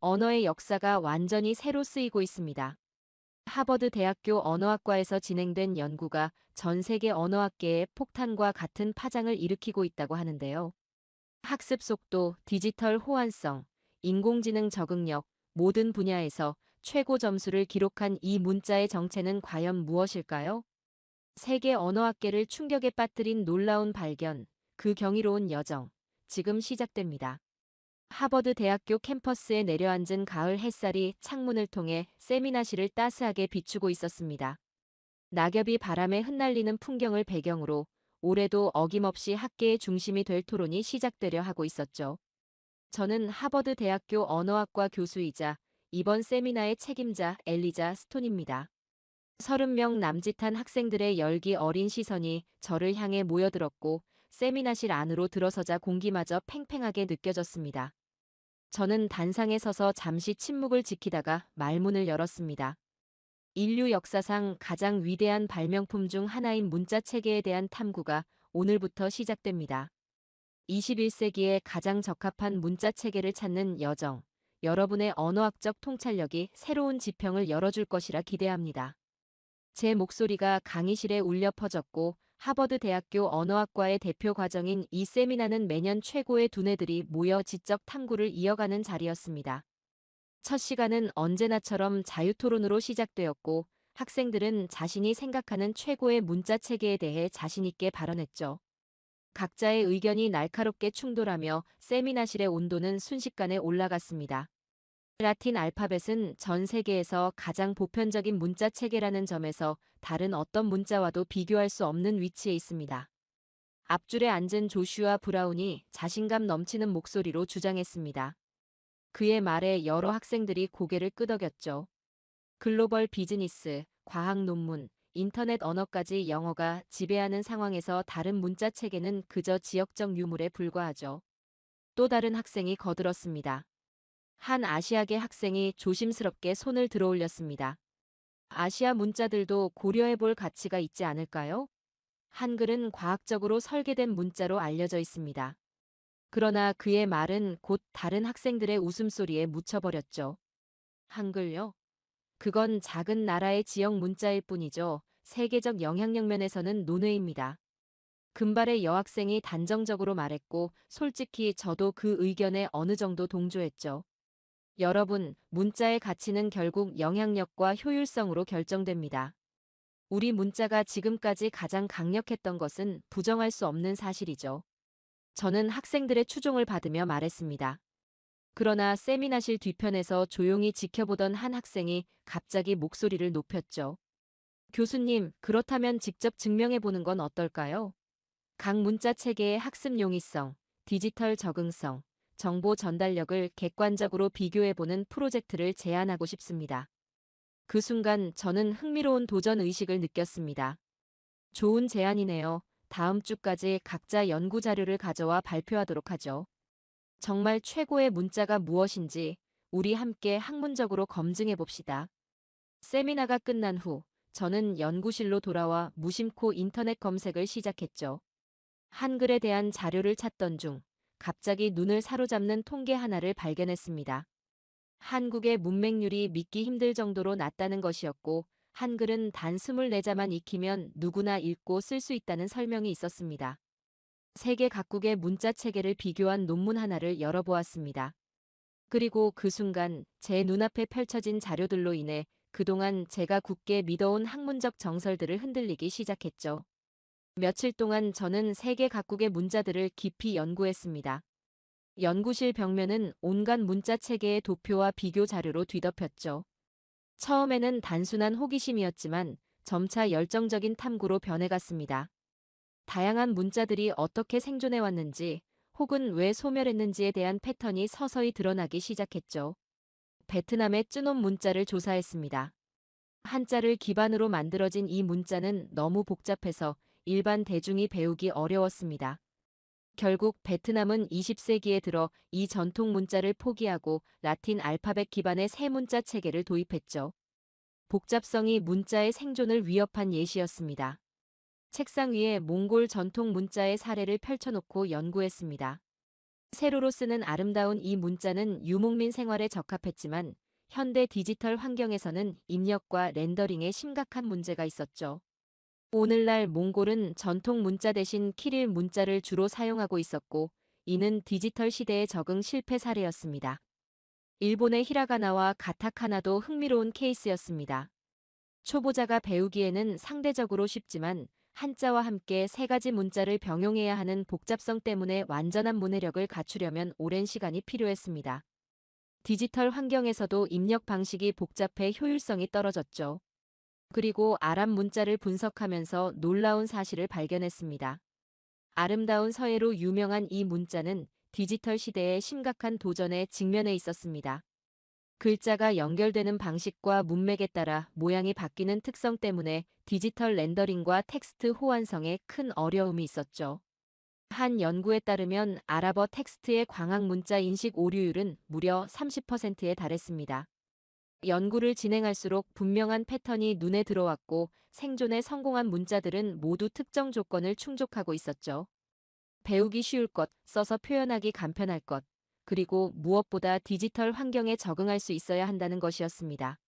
언어의 역사가 완전히 새로 쓰이고 있습니다. 하버드 대학교 언어학과에서 진행된 연구가 전 세계 언어학계에 폭탄과 같은 파장을 일으키고 있다고 하는데요. 학습 속도, 디지털 호환성, 인공지능 적응력, 모든 분야에서 최고 점수를 기록한 이 문자의 정체는 과연 무엇일까요? 세계 언어학계를 충격에 빠뜨린 놀라운 발견, 그 경이로운 여정, 지금 시작됩니다. 하버드 대학교 캠퍼스에 내려앉은 가을 햇살이 창문을 통해 세미나실을 따스하게 비추고 있었습니다. 낙엽이 바람에 흩날리는 풍경을 배경으로 올해도 어김없이 학계의 중심이 될 토론이 시작되려 하고 있었죠. 저는 하버드 대학교 언어학과 교수이자 이번 세미나의 책임자 엘리자 스톤입니다. 30명 남짓한 학생들의 열기 어린 시선이 저를 향해 모여들었고 세미나실 안으로 들어서자 공기마저 팽팽하게 느껴졌습니다. 저는 단상에 서서 잠시 침묵을 지키다가 말문을 열었습니다. 인류 역사상 가장 위대한 발명품 중 하나인 문자 체계에 대한 탐구가 오늘부터 시작됩니다. 21세기에 가장 적합한 문자 체계를 찾는 여정, 여러분의 언어학적 통찰력이 새로운 지평을 열어줄 것이라 기대합니다. 제 목소리가 강의실에 울려 퍼졌고 하버드 대학교 언어학과의 대표 과정인 이 세미나는 매년 최고의 두뇌들이 모여 지적 탐구를 이어가는 자리였습니다. 첫 시간은 언제나처럼 자유토론으로 시작되었고 학생들은 자신이 생각하는 최고의 문자 체계에 대해 자신있게 발언했죠. 각자의 의견이 날카롭게 충돌하며 세미나실의 온도는 순식간에 올라갔습니다. 라틴 알파벳은 전 세계에서 가장 보편적인 문자 체계라는 점에서 다른 어떤 문자와도 비교할 수 없는 위치에 있습니다. 앞줄에 앉은 조슈아 브라운이 자신감 넘치는 목소리로 주장했습니다. 그의 말에 여러 학생들이 고개를 끄덕였죠. 글로벌 비즈니스, 과학 논문, 인터넷 언어까지 영어가 지배하는 상황에서 다른 문자 체계는 그저 지역적 유물에 불과하죠. 또 다른 학생이 거들었습니다. 한 아시아계 학생이 조심스럽게 손을 들어올렸습니다. 아시아 문자들도 고려해볼 가치가 있지 않을까요? 한글은 과학적으로 설계된 문자로 알려져 있습니다. 그러나 그의 말은 곧 다른 학생들의 웃음소리에 묻혀버렸죠. 한글요? 그건 작은 나라의 지역 문자일 뿐이죠. 세계적 영향력 면에서는 논외입니다. 금발의 여학생이 단정적으로 말했고 솔직히 저도 그 의견에 어느 정도 동조했죠. 여러분, 문자의 가치는 결국 영향력과 효율성으로 결정됩니다. 우리 문자가 지금까지 가장 강력했던 것은 부정할 수 없는 사실이죠. 저는 학생들의 추종을 받으며 말했습니다. 그러나 세미나실 뒤편에서 조용히 지켜보던 한 학생이 갑자기 목소리를 높였죠. 교수님, 그렇다면 직접 증명해보는 건 어떨까요? 각 문자 체계의 학습 용이성, 디지털 적응성, 정보 전달력을 객관적으로 비교해보는 프로젝트를 제안하고 싶습니다. 그 순간 저는 흥미로운 도전 의식을 느꼈습니다. 좋은 제안이네요. 다음 주까지 각자 연구 자료를 가져와 발표하도록 하죠. 정말 최고의 문자가 무엇인지 우리 함께 학문적으로 검증해 봅시다. 세미나가 끝난 후 저는 연구실로 돌아와 무심코 인터넷 검색을 시작했죠. 한글에 대한 자료를 찾던 중 갑자기 눈을 사로잡는 통계 하나를 발견했습니다. 한국의 문맹률이 믿기 힘들 정도로 낮다는 것이었고 한글은 단 24자만 익히면 누구나 읽고 쓸 수 있다는 설명이 있었습니다. 세계 각국의 문자 체계를 비교한 논문 하나를 열어보았습니다. 그리고 그 순간 제 눈앞에 펼쳐진 자료들로 인해 그동안 제가 굳게 믿어온 학문적 정설들을 흔들리기 시작했죠. 며칠 동안 저는 세계 각국의 문자들을 깊이 연구했습니다. 연구실 벽면은 온갖 문자 체계의 도표와 비교 자료로 뒤덮였죠. 처음에는 단순한 호기심이었지만 점차 열정적인 탐구로 변해갔습니다. 다양한 문자들이 어떻게 생존해왔는지 혹은 왜 소멸했는지에 대한 패턴이 서서히 드러나기 시작했죠. 베트남의 쯔놈 문자를 조사했습니다. 한자를 기반으로 만들어진 이 문자는 너무 복잡해서 일반 대중이 배우기 어려웠습니다. 결국 베트남은 20세기에 들어 이 전통 문자를 포기하고 라틴 알파벳 기반의 새 문자 체계를 도입했죠. 복잡성이 문자의 생존을 위협한 예시였습니다. 책상 위에 몽골 전통 문자의 사례를 펼쳐놓고 연구했습니다. 세로로 쓰는 아름다운 이 문자는 유목민 생활에 적합했지만 현대 디지털 환경에서는 입력과 렌더링에 심각한 문제가 있었죠. 오늘날 몽골은 전통 문자 대신 키릴 문자를 주로 사용하고 있었고, 이는 디지털 시대의 적응 실패 사례였습니다. 일본의 히라가나와 가타카나도 흥미로운 케이스였습니다. 초보자가 배우기에는 상대적으로 쉽지만 한자와 함께 세 가지 문자를 병용해야 하는 복잡성 때문에 완전한 문해력을 갖추려면 오랜 시간이 필요했습니다. 디지털 환경에서도 입력 방식이 복잡해 효율성이 떨어졌죠. 그리고 아랍 문자를 분석하면서 놀라운 사실을 발견했습니다. 아름다운 서예로 유명한 이 문자는 디지털 시대의 심각한 도전에 직면해 있었습니다. 글자가 연결되는 방식과 문맥에 따라 모양이 바뀌는 특성 때문에 디지털 렌더링과 텍스트 호환성에 큰 어려움이 있었죠. 한 연구에 따르면 아랍어 텍스트의 광학 문자 인식 오류율은 무려 30%에 달했습니다. 연구를 진행할수록 분명한 패턴이 눈에 들어왔고 생존에 성공한 문자들은 모두 특정 조건을 충족하고 있었죠. 배우기 쉬울 것, 써서 표현하기 간편할 것, 그리고 무엇보다 디지털 환경에 적응할 수 있어야 한다는 것이었습니다.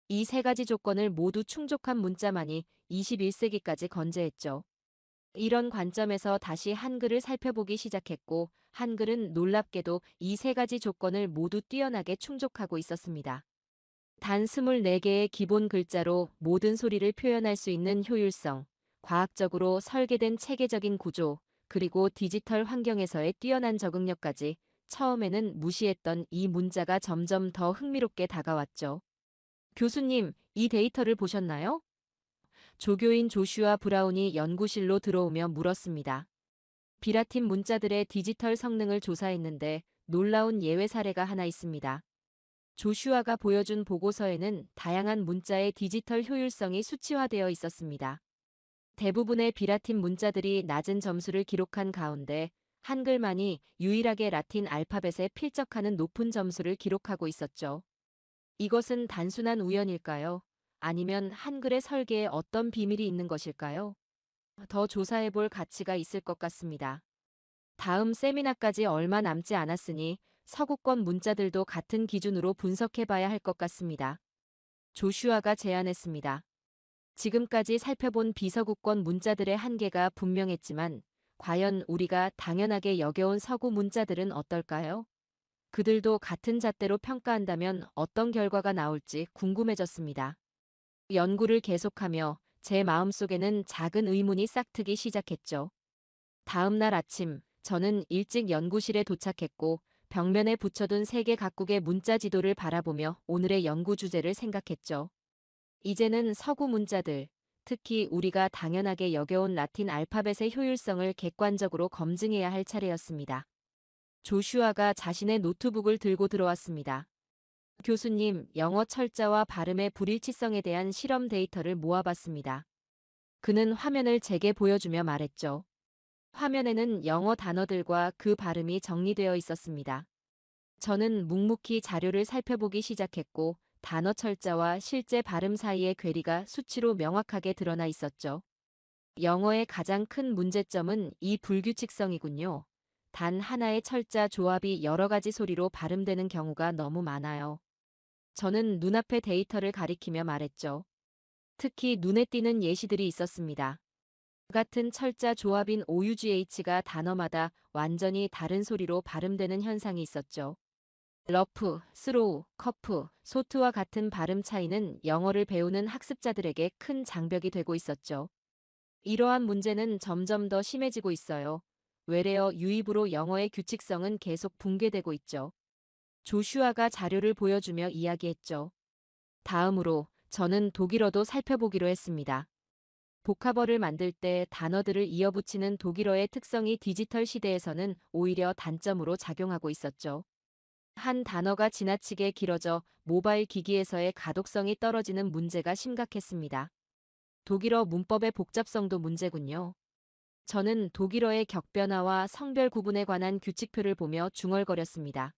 이 세 가지 조건을 모두 충족한 문자만이 21세기까지 건재했죠. 이런 관점에서 다시 한글을 살펴보기 시작했고, 한글은 놀랍게도 이 세 가지 조건을 모두 뛰어나게 충족하고 있었습니다. 단 24개의 기본 글자로 모든 소리를 표현할 수 있는 효율성, 과학적으로 설계된 체계적인 구조, 그리고 디지털 환경에서의 뛰어난 적응력까지 처음에는 무시했던 이 문자가 점점 더 흥미롭게 다가왔죠. 교수님, 이 데이터를 보셨나요? 조교인 조슈아 브라운이 연구실로 들어오며 물었습니다. 비라팀 문자들의 디지털 성능을 조사했는데 놀라운 예외 사례가 하나 있습니다. 조슈아가 보여준 보고서에는 다양한 문자의 디지털 효율성이 수치화되어 있었습니다. 대부분의 비라틴 문자들이 낮은 점수를 기록한 가운데 한글만이 유일하게 라틴 알파벳에 필적하는 높은 점수를 기록하고 있었죠. 이것은 단순한 우연일까요? 아니면 한글의 설계에 어떤 비밀이 있는 것일까요? 더 조사해볼 가치가 있을 것 같습니다. 다음 세미나까지 얼마 남지 않았으니 서구권 문자들도 같은 기준으로 분석해봐야 할 것 같습니다. 조슈아가 제안했습니다. 지금까지 살펴본 비서구권 문자들의 한계가 분명했지만 과연 우리가 당연하게 여겨온 서구 문자들은 어떨까요? 그들도 같은 잣대로 평가한다면 어떤 결과가 나올지 궁금해졌습니다. 연구를 계속하며 제 마음속에는 작은 의문이 싹트기 시작했죠. 다음 날 아침, 저는 일찍 연구실에 도착했고 벽면에 붙여둔 세계 각국의 문자 지도를 바라보며 오늘의 연구 주제를 생각했죠. 이제는 서구 문자들, 특히 우리가 당연하게 여겨온 라틴 알파벳의 효율성을 객관적으로 검증해야 할 차례였습니다. 조슈아가 자신의 노트북을 들고 들어왔습니다. 교수님, 영어 철자와 발음의 불일치성에 대한 실험 데이터를 모아봤습니다. 그는 화면을 제게 보여주며 말했죠. 화면에는 영어 단어들과 그 발음이 정리되어 있었습니다. 저는 묵묵히 자료를 살펴보기 시작했고 단어 철자와 실제 발음 사이의 괴리가 수치로 명확하게 드러나 있었죠. 영어의 가장 큰 문제점은 이 불규칙성이군요. 단 하나의 철자 조합이 여러 가지 소리로 발음되는 경우가 너무 많아요. 저는 눈앞의 데이터를 가리키며 말했죠. 특히 눈에 띄는 예시들이 있었습니다. 같은 철자 조합인 OUGH가 단어마다 완전히 다른 소리로 발음되는 현상이 있었죠. 러프, 스로우, 커프, 소트와 같은 발음 차이는 영어를 배우는 학습자들에게 큰 장벽이 되고 있었죠. 이러한 문제는 점점 더 심해지고 있어요. 외래어 유입으로 영어의 규칙성은 계속 붕괴되고 있죠. 조슈아가 자료를 보여주며 이야기했죠. 다음으로 저는 독일어도 살펴보기로 했습니다. 복합어를 만들 때 단어들을 이어붙이는 독일어의 특성이 디지털 시대에서는 오히려 단점으로 작용하고 있었죠. 한 단어가 지나치게 길어져 모바일 기기에서의 가독성이 떨어지는 문제가 심각했습니다. 독일어 문법의 복잡성도 문제군요. 저는 독일어의 격변화와 성별 구분에 관한 규칙표를 보며 중얼거렸습니다.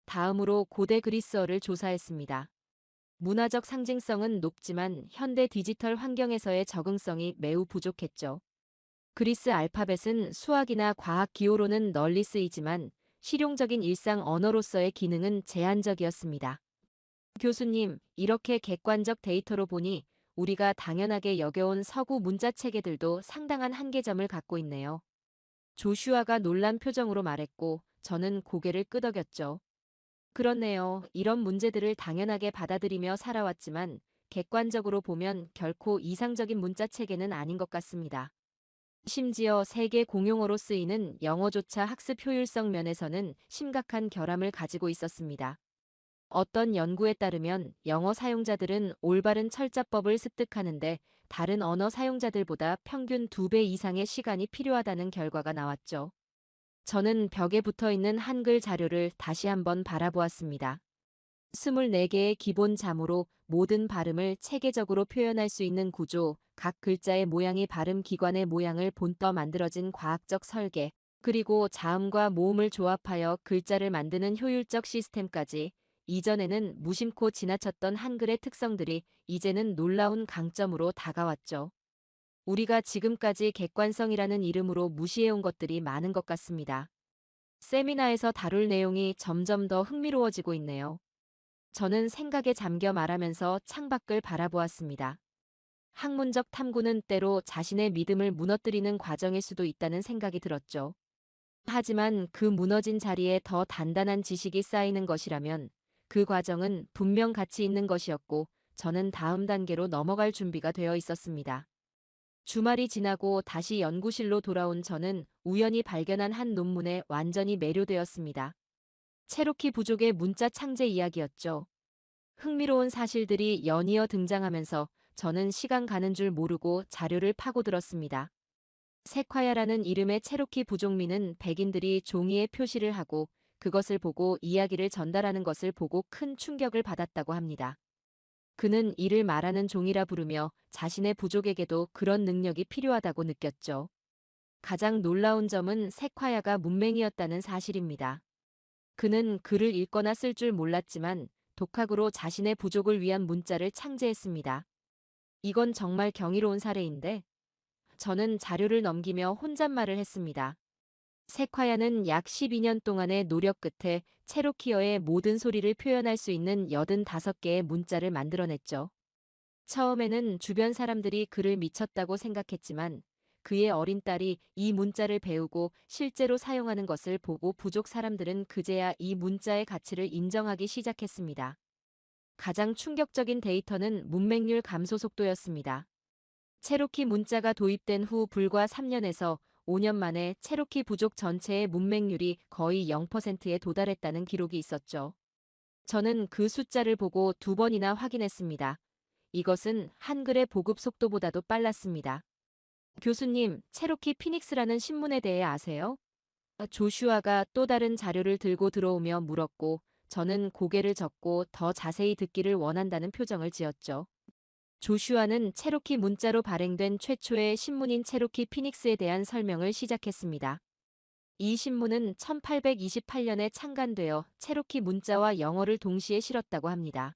다음으로 고대 그리스어를 조사했습니다. 문화적 상징성은 높지만 현대 디지털 환경에서의 적응성이 매우 부족했죠. 그리스 알파벳은 수학이나 과학 기호로는 널리 쓰이지만 실용적인 일상 언어로서의 기능은 제한적이었습니다. 교수님, 이렇게 객관적 데이터로 보니 우리가 당연하게 여겨온 서구 문자 체계들도 상당한 한계점을 갖고 있네요. 조슈아가 놀란 표정으로 말했고 저는 고개를 끄덕였죠. 그렇네요. 이런 문제들을 당연하게 받아들이며 살아왔지만 객관적으로 보면 결코 이상적인 문자 체계는 아닌 것 같습니다. 심지어 세계 공용어로 쓰이는 영어조차 학습 효율성 면에서는 심각한 결함을 가지고 있었습니다. 어떤 연구에 따르면 영어 사용자들은 올바른 철자법을 습득하는데 다른 언어 사용자들보다 평균 2배 이상의 시간이 필요하다는 결과가 나왔죠. 저는 벽에 붙어 있는 한글 자료를 다시 한번 바라보았습니다. 24개의 기본 자모로 모든 발음을 체계적으로 표현할 수 있는 구조, 각 글자의 모양이 발음 기관의 모양을 본떠 만들어진 과학적 설계, 그리고 자음과 모음을 조합하여 글자를 만드는 효율적 시스템까지 이전에는 무심코 지나쳤던 한글의 특성들이 이제는 놀라운 강점으로 다가왔죠. 우리가 지금까지 객관성이라는 이름으로 무시해온 것들이 많은 것 같습니다. 세미나에서 다룰 내용이 점점 더 흥미로워지고 있네요. 저는 생각에 잠겨 말하면서 창밖을 바라보았습니다. 학문적 탐구는 때로 자신의 믿음을 무너뜨리는 과정일 수도 있다는 생각이 들었죠. 하지만 그 무너진 자리에 더 단단한 지식이 쌓이는 것이라면 그 과정은 분명 가치 있는 것이었고 저는 다음 단계로 넘어갈 준비가 되어 있었습니다. 주말이 지나고 다시 연구실로 돌아온 저는 우연히 발견한 한 논문에 완전히 매료되었습니다. 체로키 부족의 문자 창제 이야기였죠. 흥미로운 사실들이 연이어 등장하면서 저는 시간 가는 줄 모르고 자료를 파고들었습니다. 세콰야라는 이름의 체로키 부족민은 백인들이 종이에 표시를 하고 그것을 보고 이야기를 전달하는 것을 보고 큰 충격을 받았다고 합니다. 그는 이를 말하는 종이라 부르며 자신의 부족에게도 그런 능력이 필요하다고 느꼈죠. 가장 놀라운 점은 세콰야가 문맹이었다는 사실입니다. 그는 글을 읽거나 쓸 줄 몰랐지만 독학으로 자신의 부족을 위한 문자를 창제했습니다. 이건 정말 경이로운 사례인데 저는 자료를 넘기며 혼잣말을 했습니다. 세콰야는 약 12년 동안의 노력 끝에 체로키어의 모든 소리를 표현할 수 있는 85개의 문자를 만들어냈죠. 처음에는 주변 사람들이 그를 미쳤다고 생각했지만 그의 어린 딸이 이 문자를 배우고 실제로 사용하는 것을 보고 부족 사람들은 그제야 이 문자의 가치를 인정하기 시작했습니다. 가장 충격적인 데이터는 문맹률 감소 속도였습니다. 체로키 문자가 도입된 후 불과 3년에서 5년 만에 체로키 부족 전체의 문맹률이 거의 0%에 도달했다는 기록이 있었죠. 저는 그 숫자를 보고 2번이나 확인했습니다. 이것은 한글의 보급 속도보다도 빨랐습니다. 교수님, 체로키 피닉스라는 신문에 대해 아세요? 조슈아가 또 다른 자료를 들고 들어오며 물었고 저는 고개를 젓고 더 자세히 듣기를 원한다는 표정을 지었죠. 조슈아는 체로키 문자로 발행된 최초의 신문인 체로키 피닉스에 대한 설명을 시작했습니다. 이 신문은 1828년에 창간되어 체로키 문자와 영어를 동시에 실었다고 합니다.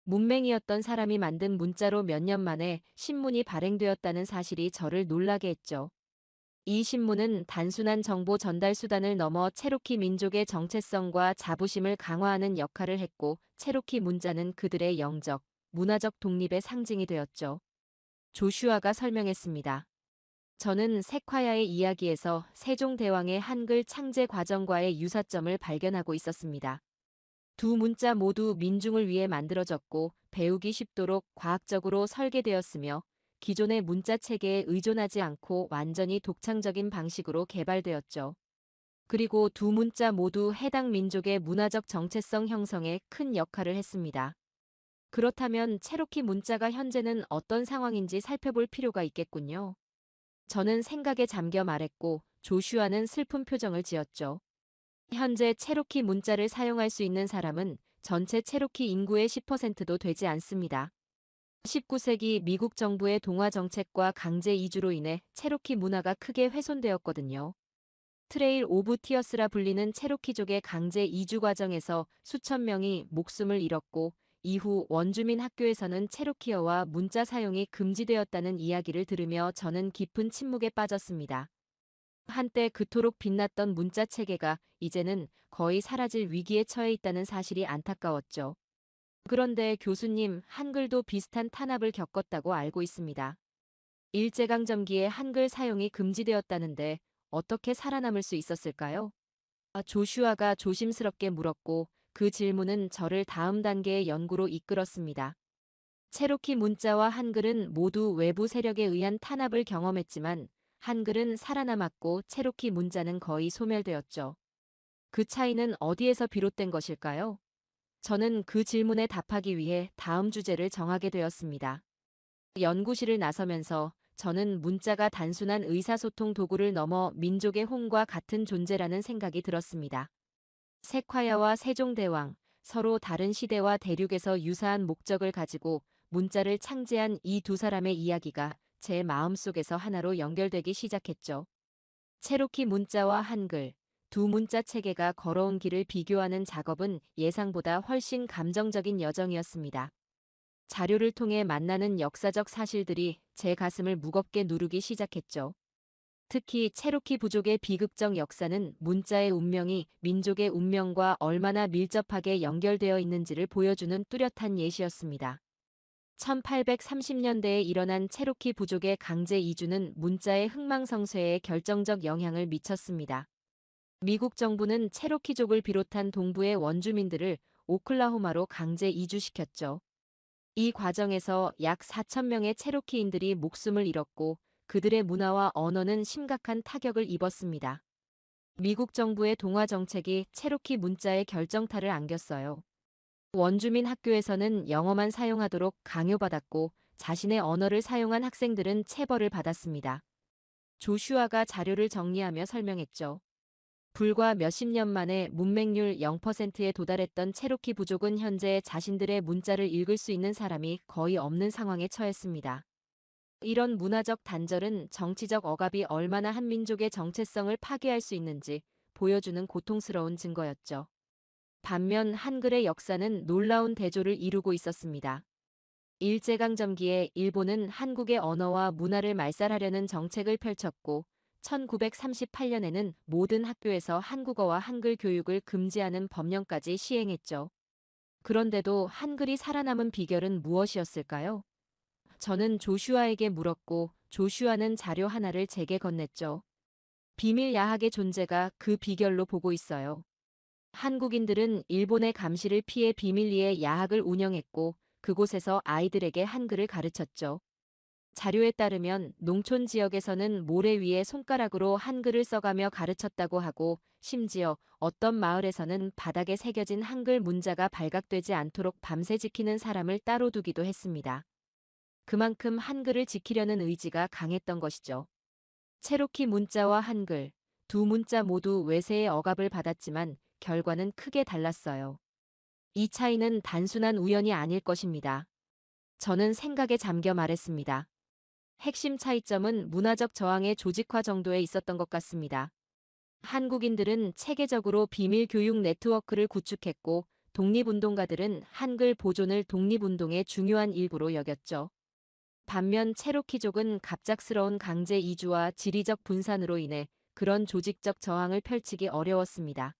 문맹이었던 사람이 만든 문자로 몇 년 만에 신문이 발행되었다는 사실이 저를 놀라게 했죠. 이 신문은 단순한 정보 전달 수단을 넘어 체로키 민족의 정체성과 자부심을 강화하는 역할을 했고 체로키 문자는 그들의 영적, 문화적 독립의 상징이 되었죠. 조슈아가 설명했습니다. 저는 세콰야의 이야기에서 세종대왕의 한글 창제 과정과의 유사점을 발견하고 있었습니다. 두 문자 모두 민중을 위해 만들어졌고 배우기 쉽도록 과학적으로 설계되었으며 기존의 문자 체계에 의존하지 않고 완전히 독창적인 방식으로 개발되었죠. 그리고 두 문자 모두 해당 민족의 문화적 정체성 형성에 큰 역할을 했습니다. 그렇다면 체로키 문자가 현재는 어떤 상황인지 살펴볼 필요가 있겠군요. 저는 생각에 잠겨 말했고 조슈아는 슬픈 표정을 지었죠. 현재 체로키 문자를 사용할 수 있는 사람은 전체 체로키 인구의 10%도 되지 않습니다. 19세기 미국 정부의 동화 정책과 강제 이주로 인해 체로키 문화가 크게 훼손되었거든요. 트레일 오브 티어스라 불리는 체로키족의 강제 이주 과정에서 수천 명이 목숨을 잃었고 이후 원주민 학교에서는 체로키어와 문자 사용이 금지되었다는 이야기를 들으며 저는 깊은 침묵에 빠졌습니다. 한때 그토록 빛났던 문자 체계가 이제는 거의 사라질 위기에 처해 있다는 사실이 안타까웠죠. 그런데 교수님, 한글도 비슷한 탄압을 겪었다고 알고 있습니다. 일제강점기에 한글 사용이 금지되었다는데 어떻게 살아남을 수 있었을까요? 조슈아가 조심스럽게 물었고 그 질문은 저를 다음 단계의 연구로 이끌었습니다. 체로키 문자와 한글은 모두 외부 세력에 의한 탄압을 경험했지만 한글은 살아남았고 체로키 문자는 거의 소멸되었죠. 그 차이는 어디에서 비롯된 것일까요? 저는 그 질문에 답하기 위해 다음 주제를 정하게 되었습니다. 연구실을 나서면서 저는 문자가 단순한 의사소통 도구를 넘어 민족의 혼과 같은 존재라는 생각이 들었습니다. 세콰야와 세종대왕, 서로 다른 시대와 대륙에서 유사한 목적을 가지고 문자를 창제한 이 두 사람의 이야기가 제 마음속에서 하나로 연결되기 시작했죠. 체로키 문자와 한글, 두 문자 체계가 걸어온 길을 비교하는 작업은 예상보다 훨씬 감정적인 여정이었습니다. 자료를 통해 만나는 역사적 사실들이 제 가슴을 무겁게 누르기 시작했죠. 특히 체로키 부족의 비극적 역사는 문자의 운명이 민족의 운명과 얼마나 밀접하게 연결되어 있는지를 보여주는 뚜렷한 예시였습니다. 1830년대에 일어난 체로키 부족의 강제 이주는 문자의 흥망성쇠에 결정적 영향을 미쳤습니다. 미국 정부는 체로키족을 비롯한 동부의 원주민들을 오클라호마로 강제 이주시켰죠. 이 과정에서 약 4천 명의 체로키인들이 목숨을 잃었고 그들의 문화와 언어는 심각한 타격을 입었습니다. 미국 정부의 동화 정책이 체로키 문자에 결정타를 안겼어요. 원주민 학교에서는 영어만 사용하도록 강요받았고 자신의 언어를 사용한 학생들은 체벌을 받았습니다. 조슈아가 자료를 정리하며 설명했죠. 불과 몇십 년 만에 문맹률 0%에 도달했던 체로키 부족은 현재 자신들의 문자를 읽을 수 있는 사람이 거의 없는 상황에 처했습니다. 이런 문화적 단절은 정치적 억압이 얼마나 한 민족의 정체성을 파괴할 수 있는지 보여주는 고통스러운 증거였죠. 반면 한글의 역사는 놀라운 대조를 이루고 있었습니다. 일제강점기에 일본은 한국의 언어와 문화를 말살하려는 정책을 펼쳤고 1938년에는 모든 학교에서 한국어와 한글 교육을 금지하는 법령까지 시행했죠. 그런데도 한글이 살아남은 비결은 무엇이었을까요? 저는 조슈아에게 물었고 조슈아는 자료 하나를 제게 건넸죠. 비밀 야학의 존재가 그 비결로 보고 있어요. 한국인들은 일본의 감시를 피해 비밀리에 야학을 운영했고 그곳에서 아이들에게 한글을 가르쳤죠. 자료에 따르면 농촌 지역에서는 모래 위에 손가락으로 한글을 써가며 가르쳤다고 하고 심지어 어떤 마을에서는 바닥에 새겨진 한글 문자가 발각되지 않도록 밤새 지키는 사람을 따로 두기도 했습니다. 그만큼 한글을 지키려는 의지가 강했던 것이죠. 체로키 문자와 한글, 두 문자 모두 외세의 억압을 받았지만 결과는 크게 달랐어요. 이 차이는 단순한 우연이 아닐 것입니다. 저는 생각에 잠겨 말했습니다. 핵심 차이점은 문화적 저항의 조직화 정도에 있었던 것 같습니다. 한국인들은 체계적으로 비밀 교육 네트워크를 구축했고 독립운동가들은 한글 보존을 독립운동의 중요한 일부로 여겼죠. 반면 체로키족은 갑작스러운 강제 이주와 지리적 분산으로 인해 그런 조직적 저항을 펼치기 어려웠습니다.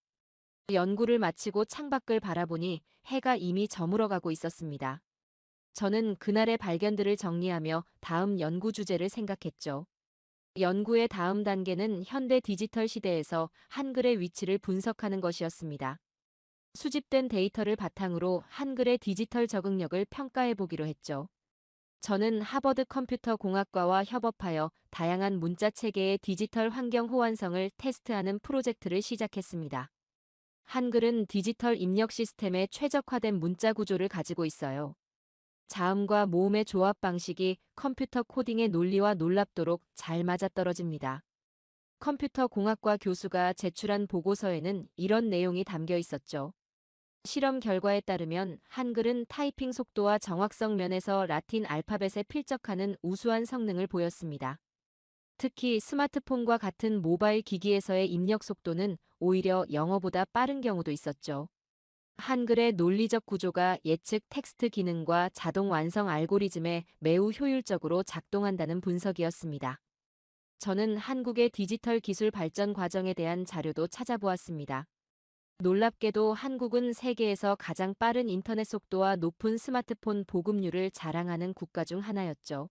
연구를 마치고 창밖을 바라보니 해가 이미 저물어가고 있었습니다. 저는 그날의 발견들을 정리하며 다음 연구 주제를 생각했죠. 연구의 다음 단계는 현대 디지털 시대에서 한글의 위치를 분석하는 것이었습니다. 수집된 데이터를 바탕으로 한글의 디지털 적응력을 평가해 보기로 했죠. 저는 하버드 컴퓨터 공학과와 협업하여 다양한 문자 체계의 디지털 환경 호환성을 테스트하는 프로젝트를 시작했습니다. 한글은 디지털 입력 시스템의 최적화된 문자 구조를 가지고 있어요. 자음과 모음의 조합 방식이 컴퓨터 코딩의 논리와 놀랍도록 잘 맞아떨어집니다. 컴퓨터 공학과 교수가 제출한 보고서에는 이런 내용이 담겨 있었죠. 실험 결과에 따르면 한글은 타이핑 속도와 정확성 면에서 라틴 알파벳에 필적하는 우수한 성능을 보였습니다. 특히 스마트폰과 같은 모바일 기기에서의 입력 속도는 오히려 영어보다 빠른 경우도 있었죠. 한글의 논리적 구조가 예측 텍스트 기능과 자동 완성 알고리즘에 매우 효율적으로 작동한다는 분석이었습니다. 저는 한국의 디지털 기술 발전 과정에 대한 자료도 찾아보았습니다. 놀랍게도 한국은 세계에서 가장 빠른 인터넷 속도와 높은 스마트폰 보급률을 자랑하는 국가 중 하나였죠.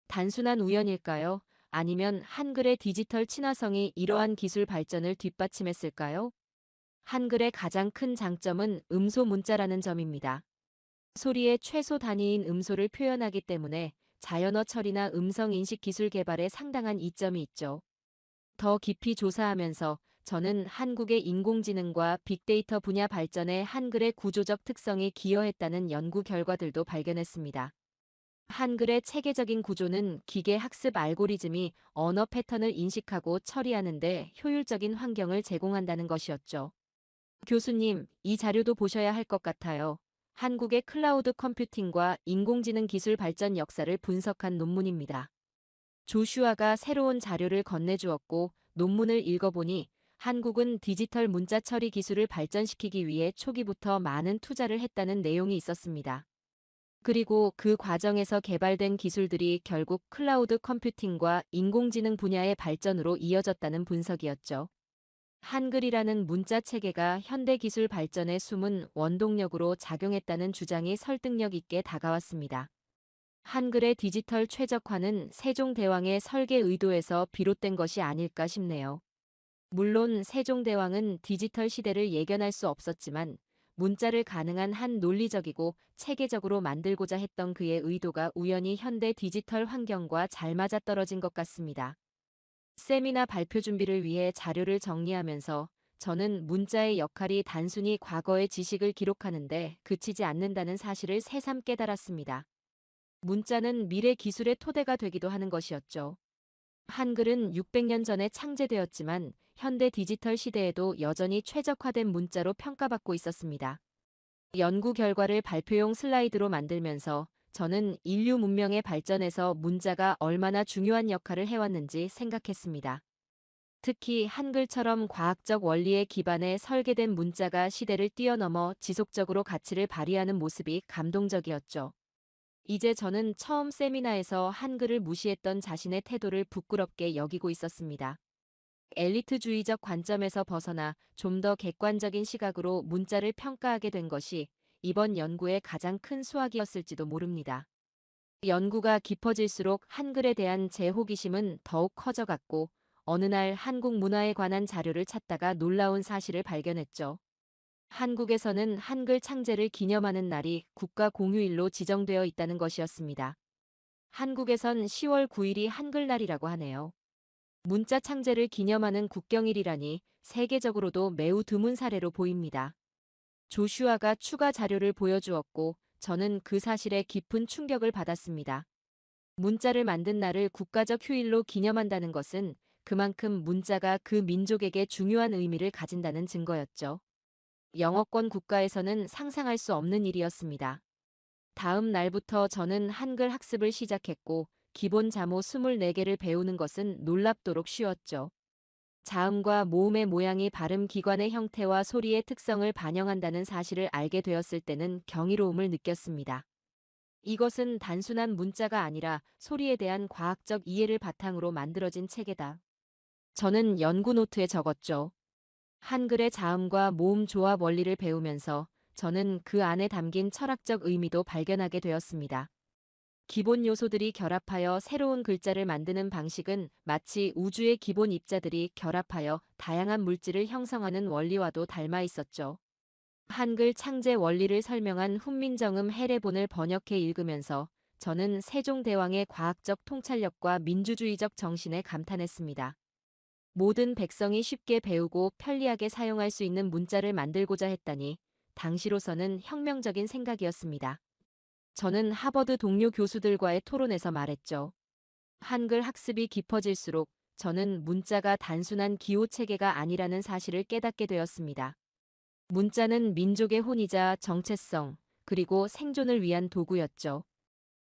단순한 우연일까요? 아니면 한글의 디지털 친화성이 이러한 기술 발전을 뒷받침했을까요? 한글의 가장 큰 장점은 음소 문자라는 점입니다. 소리의 최소 단위인 음소를 표현하기 때문에 자연어 처리나 음성 인식 기술 개발에 상당한 이점이 있죠. 더 깊이 조사하면서 저는 한국의 인공지능과 빅데이터 분야 발전에 한글의 구조적 특성이 기여했다는 연구 결과들도 발견했습니다. 한글의 체계적인 구조는 기계 학습 알고리즘이 언어 패턴을 인식하고 처리하는 데 효율적인 환경을 제공한다는 것이었죠. 교수님, 이 자료도 보셔야 할 것 같아요. 한국의 클라우드 컴퓨팅과 인공지능 기술 발전 역사를 분석한 논문입니다. 조슈아가 새로운 자료를 건네주었고 논문을 읽어보니 한국은 디지털 문자 처리 기술을 발전시키기 위해 초기부터 많은 투자를 했다는 내용이 있었습니다. 그리고 그 과정에서 개발된 기술들이 결국 클라우드 컴퓨팅과 인공지능 분야의 발전으로 이어졌다는 분석이었죠. 한글이라는 문자 체계가 현대 기술 발전의 숨은 원동력으로 작용했다는 주장이 설득력 있게 다가왔습니다. 한글의 디지털 최적화는 세종대왕의 설계 의도에서 비롯된 것이 아닐까 싶네요. 물론 세종대왕은 디지털 시대를 예견할 수 없었지만 문자를 가능한 한 논리적이고 체계적으로 만들고자 했던 그의 의도가 우연히 현대 디지털 환경과 잘 맞아떨어진 것 같습니다. 세미나 발표 준비를 위해 자료를 정리하면서 저는 문자의 역할이 단순히 과거의 지식을 기록하는데 그치지 않는다는 사실을 새삼 깨달았습니다. 문자는 미래 기술의 토대가 되기도 하는 것이었죠. 한글은 600년 전에 창제되었지만 현대 디지털 시대에도 여전히 최적화된 문자로 평가받고 있었습니다. 연구 결과를 발표용 슬라이드로 만들면서 저는 인류 문명의 발전에서 문자가 얼마나 중요한 역할을 해왔는지 생각했습니다. 특히 한글처럼 과학적 원리에 기반해 설계된 문자가 시대를 뛰어넘어 지속적으로 가치를 발휘하는 모습이 감동적이었죠. 이제 저는 처음 세미나에서 한글을 무시했던 자신의 태도를 부끄럽게 여기고 있었습니다. 엘리트주의적 관점에서 벗어나 좀 더 객관적인 시각으로 문자를 평가하게 된 것이 이번 연구의 가장 큰 수확이었을지도 모릅니다. 연구가 깊어질수록 한글에 대한 제 호기심은 더욱 커져갔고 어느 날 한국 문화에 관한 자료를 찾다가 놀라운 사실을 발견했죠. 한국에서는 한글 창제를 기념하는 날이 국가 공휴일로 지정되어 있다는 것이었습니다. 한국에선 10월 9일이 한글날이라고 하네요. 문자 창제를 기념하는 국경일이라니 세계적으로도 매우 드문 사례로 보입니다. 조슈아가 추가 자료를 보여주었고 저는 그 사실에 깊은 충격을 받았습니다. 문자를 만든 날을 국가적 휴일로 기념한다는 것은 그만큼 문자가 그 민족에게 중요한 의미를 가진다는 증거였죠. 영어권 국가에서는 상상할 수 없는 일이었습니다. 다음 날부터 저는 한글 학습을 시작했고 기본 자모 24개를 배우는 것은 놀랍도록 쉬웠죠. 자음과 모음의 모양이 발음 기관의 형태와 소리의 특성을 반영한다는 사실을 알게 되었을 때는 경이로움을 느꼈습니다. 이것은 단순한 문자가 아니라 소리에 대한 과학적 이해를 바탕으로 만들어진 체계다. 저는 연구 노트에 적었죠. 한글의 자음과 모음 조합 원리를 배우면서 저는 그 안에 담긴 철학적 의미도 발견하게 되었습니다. 기본 요소들이 결합하여 새로운 글자를 만드는 방식은 마치 우주의 기본 입자들이 결합하여 다양한 물질을 형성하는 원리와도 닮아 있었죠. 한글 창제 원리를 설명한 훈민정음 해례본을 번역해 읽으면서 저는 세종대왕의 과학적 통찰력과 민주주의적 정신에 감탄했습니다. 모든 백성이 쉽게 배우고 편리하게 사용할 수 있는 문자를 만들고자 했다니 당시로서는 혁명적인 생각이었습니다. 저는 하버드 동료 교수들과의 토론에서 말했죠. 한글 학습이 깊어질수록 저는 문자가 단순한 기호 체계가 아니라는 사실을 깨닫게 되었습니다. 문자는 민족의 혼이자 정체성, 그리고 생존을 위한 도구였죠.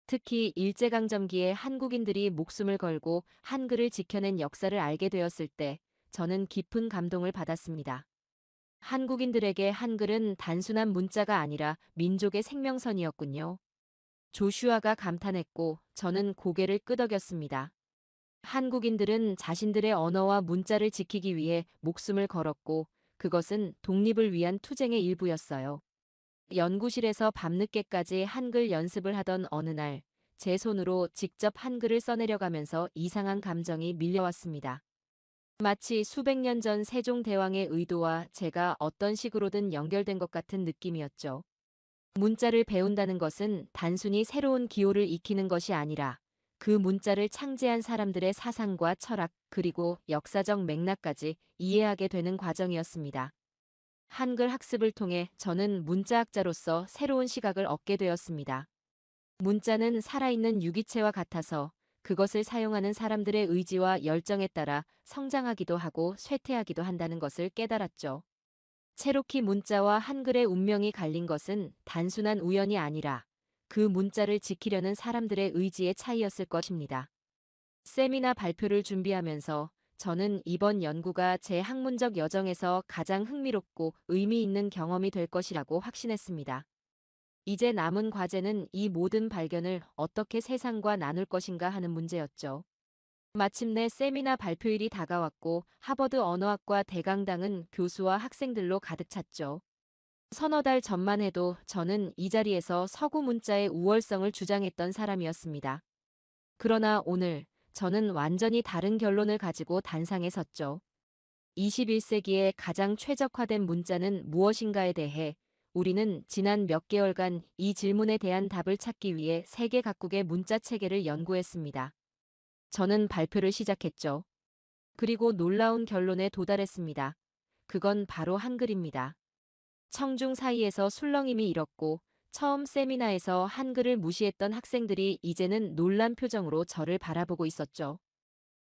특히 일제강점기에 한국인들이 목숨을 걸고 한글을 지켜낸 역사를 알게 되었을 때 저는 깊은 감동을 받았습니다. 한국인들에게 한글은 단순한 문자가 아니라 민족의 생명선이었군요. 조슈아가 감탄했고 저는 고개를 끄덕였습니다. 한국인들은 자신들의 언어와 문자를 지키기 위해 목숨을 걸었고, 그것은 독립을 위한 투쟁의 일부였어요. 연구실에서 밤늦게까지 한글 연습을 하던 어느 날, 제 손으로 직접 한글을 써내려가면서 이상한 감정이 밀려왔습니다. 마치 수백 년 전 세종대왕의 의도와 제가 어떤 식으로든 연결된 것 같은 느낌이었죠. 문자를 배운다는 것은 단순히 새로운 기호를 익히는 것이 아니라 그 문자를 창제한 사람들의 사상과 철학 그리고 역사적 맥락까지 이해하게 되는 과정이었습니다. 한글 학습을 통해 저는 문자학자로서 새로운 시각을 얻게 되었습니다. 문자는 살아있는 유기체와 같아서 그것을 사용하는 사람들의 의지와 열정에 따라 성장하기도 하고 쇠퇴하기도 한다는 것을 깨달았죠. 체로키 문자와 한글의 운명이 갈린 것은 단순한 우연이 아니라 그 문자를 지키려는 사람들의 의지의 차이였을 것입니다. 세미나 발표를 준비하면서 저는 이번 연구가 제 학문적 여정에서 가장 흥미롭고 의미 있는 경험이 될 것이라고 확신했습니다. 이제 남은 과제는 이 모든 발견을 어떻게 세상과 나눌 것인가 하는 문제였죠. 마침내 세미나 발표일이 다가왔고 하버드 언어학과 대강당은 교수와 학생들로 가득 찼죠. 서너 달 전만 해도 저는 이 자리에서 서구 문자의 우월성을 주장했던 사람이었습니다. 그러나 오늘 저는 완전히 다른 결론을 가지고 단상에 섰죠. 21세기의 가장 최적화된 문자는 무엇인가에 대해 우리는 지난 몇 개월간 이 질문에 대한 답을 찾기 위해 세계 각국의 문자 체계를 연구했습니다. 저는 발표를 시작했죠. 그리고 놀라운 결론에 도달했습니다. 그건 바로 한글입니다. 청중 사이에서 술렁임이 일었고 처음 세미나에서 한글을 무시했던 학생들이 이제는 놀란 표정으로 저를 바라보고 있었죠.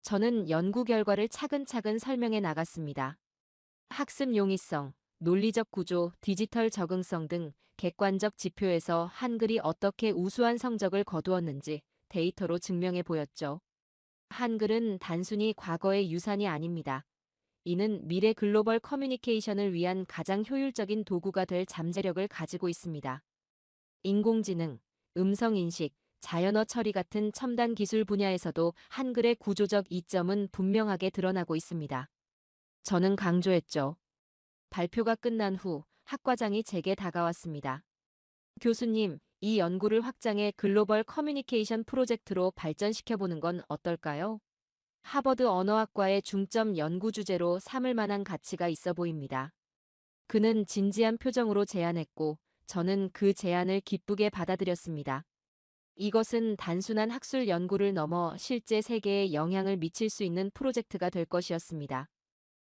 저는 연구 결과를 차근차근 설명해 나갔습니다. 학습 용이성, 논리적 구조, 디지털 적응성 등 객관적 지표에서 한글이 어떻게 우수한 성적을 거두었는지 데이터로 증명해 보였죠. 한글은 단순히 과거의 유산이 아닙니다. 이는 미래 글로벌 커뮤니케이션을 위한 가장 효율적인 도구가 될 잠재력을 가지고 있습니다. 인공지능, 음성인식, 자연어 처리 같은 첨단 기술 분야에서도 한글의 구조적 이점은 분명하게 드러나고 있습니다. 저는 강조했죠. 발표가 끝난 후 학과장이 제게 다가왔습니다. 교수님, 이 연구를 확장해 글로벌 커뮤니케이션 프로젝트로 발전시켜보는 건 어떨까요? 하버드 언어학과의 중점 연구 주제로 삼을 만한 가치가 있어 보입니다. 그는 진지한 표정으로 제안했고, 저는 그 제안을 기쁘게 받아들였습니다. 이것은 단순한 학술 연구를 넘어 실제 세계에 영향을 미칠 수 있는 프로젝트가 될 것이었습니다.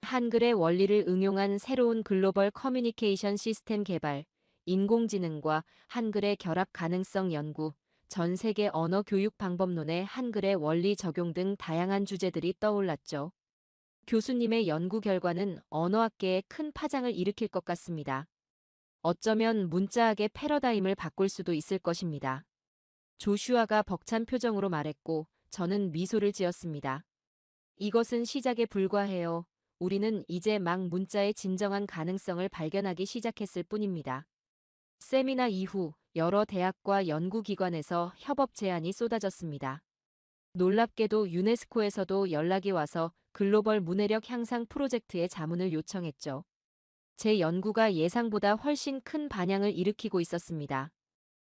한글의 원리를 응용한 새로운 글로벌 커뮤니케이션 시스템 개발, 인공지능과 한글의 결합 가능성 연구, 전 세계 언어 교육 방법론의 한글의 원리 적용 등 다양한 주제들이 떠올랐죠. 교수님의 연구 결과는 언어학계에 큰 파장을 일으킬 것 같습니다. 어쩌면 문자학의 패러다임을 바꿀 수도 있을 것입니다. 조슈아가 벅찬 표정으로 말했고 저는 미소를 지었습니다. 이것은 시작에 불과해요. 우리는 이제 막 문자의 진정한 가능성을 발견하기 시작했을 뿐입니다. 세미나 이후 여러 대학과 연구기관에서 협업 제안이 쏟아졌습니다. 놀랍게도 유네스코에서도 연락이 와서 글로벌 문해력 향상 프로젝트에 자문을 요청했죠. 제 연구가 예상보다 훨씬 큰 반향을 일으키고 있었습니다.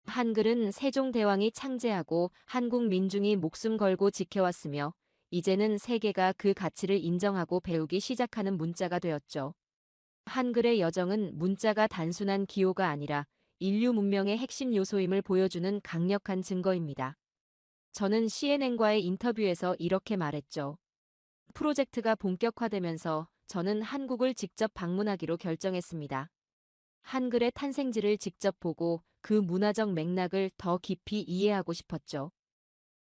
한글은 세종대왕이 창제하고 한국 민중이 목숨 걸고 지켜왔으며 이제는 세계가 그 가치를 인정하고 배우기 시작하는 문자가 되었죠. 한글의 여정은 문자가 단순한 기호가 아니라 인류 문명의 핵심 요소임을 보여주는 강력한 증거입니다. 저는 CNN과의 인터뷰에서 이렇게 말했죠. 프로젝트가 본격화되면서 저는 한국을 직접 방문하기로 결정했습니다. 한글의 탄생지를 직접 보고 그 문화적 맥락을 더 깊이 이해하고 싶었죠.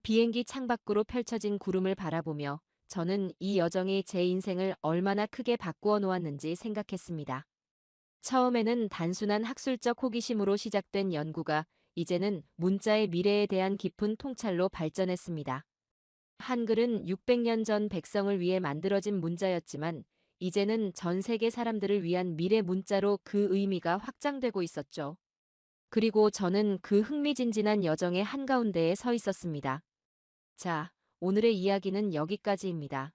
비행기 창밖으로 펼쳐진 구름을 바라보며 저는 이 여정이 제 인생을 얼마나 크게 바꾸어 놓았는지 생각했습니다. 처음에는 단순한 학술적 호기심으로 시작된 연구가 이제는 문자의 미래에 대한 깊은 통찰로 발전했습니다. 한글은 600년 전 백성을 위해 만들어진 문자였지만 이제는 전 세계 사람들을 위한 미래 문자로 그 의미가 확장되고 있었죠. 그리고 저는 그 흥미진진한 여정의 한가운데에 서 있었습니다. 자, 오늘의 이야기는 여기까지입니다.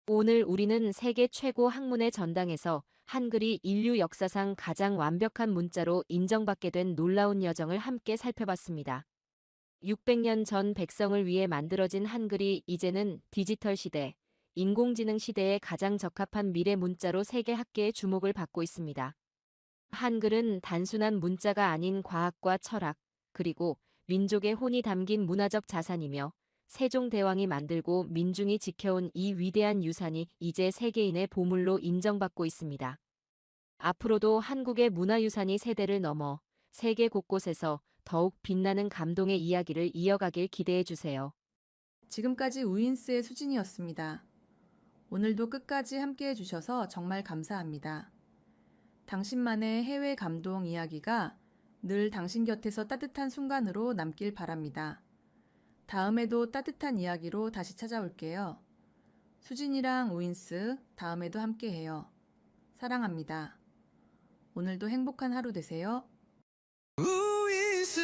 오늘 우리는 세계 최고 학문의 전당에서 한글이 인류 역사상 가장 완벽한 문자로 인정받게 된 놀라운 여정을 함께 살펴봤습니다. 600년 전 백성을 위해 만들어진 한글이 이제는 디지털 시대, 인공지능 시대에 가장 적합한 미래 문자로 세계 학계의 주목을 받고 있습니다. 한글은 단순한 문자가 아닌 과학과 철학, 그리고 민족의 혼이 담긴 문화적 자산이며 세종대왕이 만들고 민중이 지켜온 이 위대한 유산이 이제 세계인의 보물로 인정받고 있습니다. 앞으로도 한국의 문화유산이 세대를 넘어 세계 곳곳에서 더욱 빛나는 감동의 이야기를 이어가길 기대해 주세요. 지금까지 우인스의 수진이었습니다. 오늘도 끝까지 함께 해주셔서 정말 감사합니다. 당신만의 해외 감동 이야기가 늘 당신 곁에서 따뜻한 순간으로 남길 바랍니다. 다음에도 따뜻한 이야기로 다시 찾아올게요. 수진이랑 우인스 다음에도 함께해요. 사랑합니다. 오늘도 행복한 하루 되세요. 우인수